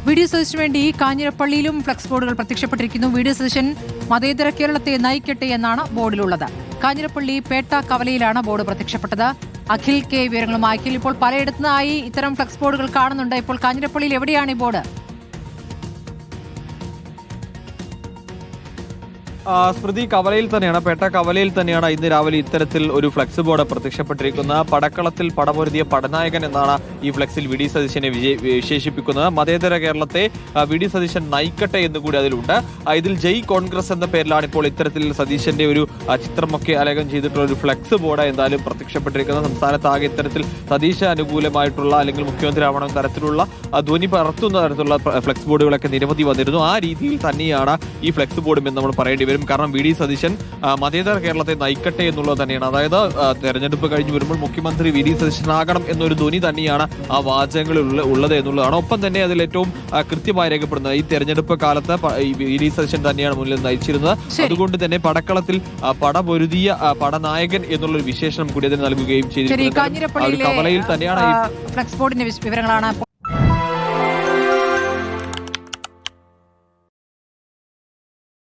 VD. സതീശന് വേണ്ടി കാഞ്ഞിരപ്പള്ളിയിലും flux ബോർഡുകൾ പ്രത്യക്ഷപ്പെട്ടിരിക്കുന്നു. VD. Satheesan മതേതര കേരളത്തെ നയിക്കട്ടെ എന്നാണ് ബോർഡിലുള്ളത്. കാഞ്ഞിരപ്പള്ളി പേട്ട കവലയിലാണ് ബോർഡ് പ്രത്യക്ഷപ്പെട്ടത്. അഖിൽ കെ വിവരങ്ങളുമായി. അഖിൽ, ഇപ്പോൾ പലയിടത്തുനിന്നായി ഇത്തരം ഫ്ലക്സ് ബോർഡുകൾ കാണുന്നുണ്ട്. ഇപ്പോൾ കാഞ്ഞിരപ്പള്ളിയിൽ എവിടെയാണ് ഈ ബോർഡ്? സ്മൃതി, കവലയിൽ തന്നെയാണ്, പേട്ട കവലയിൽ തന്നെയാണ് ഇന്ന് രാവിലെ ഇത്തരത്തിൽ ഒരു ഫ്ലക്സ് ബോർഡ് പ്രത്യക്ഷപ്പെട്ടിരിക്കുന്നത്. പടക്കളത്തിൽ പടപൊരുതിയ പടനായകൻ എന്നാണ് ഈ ഫ്ലക്സിൽ വി.ഡി. സതീശനെ വിശേഷിപ്പിക്കുന്നത്. മതേതര കേരളത്തെ വി.ഡി. സതീശൻ നയിക്കട്ടെ എന്നുകൂടി അതിലുണ്ട്. ഇതിൽ ജയ് കോൺഗ്രസ് എന്ന പേരിലാണ് ഇപ്പോൾ ഇത്തരത്തിൽ സതീശന്റെ ഒരു ചിത്രമൊക്കെ ആലേഖനം ചെയ്തിട്ടുള്ള ഒരു ഫ്ലക്സ് ബോർഡ് എന്തായാലും പ്രത്യക്ഷപ്പെട്ടിരിക്കുന്നത്. സംസ്ഥാനത്താകെ ഇത്തരത്തിൽ സതീശ അനുകൂലമായിട്ടുള്ള അല്ലെങ്കിൽ മുഖ്യമന്ത്രി ആവണം തരത്തിലുള്ള ധ്വനി പറത്തുന്ന തരത്തിലുള്ള ഫ്ലക്സ് ബോർഡുകളൊക്കെ നിരവധി വന്നിരുന്നു. ആ രീതിയിൽ തന്നെയാണ് ഈ ഫ്ലക്സ് ബോർഡും എന്ന് നമ്മൾ പറയേണ്ടി വരും. കാരണം വി.ഡി. സതീശൻ മതേതര കേരളത്തെ നയിക്കട്ടെ എന്നുള്ളത് തന്നെയാണ്. അതായത് തെരഞ്ഞെടുപ്പ് കഴിഞ്ഞ് വരുമ്പോൾ മുഖ്യമന്ത്രി വി.ഡി. സതീശനാകണം എന്നൊരു ധ്വനി തന്നെയാണ് ആ വാചകങ്ങളിൽ ഉള്ളത് എന്നുള്ളതാണ്. ഒപ്പം തന്നെ അതിൽ ഏറ്റവും കൃത്യമായി രേഖപ്പെടുന്നത് ഈ തെരഞ്ഞെടുപ്പ് കാലത്ത് വി.ഡി. സതീശൻ തന്നെയാണ് മുന്നിൽ നയിച്ചിരുന്നത്. അതുകൊണ്ട് തന്നെ പടക്കളത്തിൽ പടപൊരുതിയ പടനായകൻ എന്നുള്ളൊരു വിശേഷണം കൂടി അതിന് നൽകുകയും ചെയ്തിട്ടുണ്ട്. കവലയിൽ തന്നെയാണ് ഫ്ലക്സ് ബോർഡിന്റെ വിവരങ്ങളാണ്.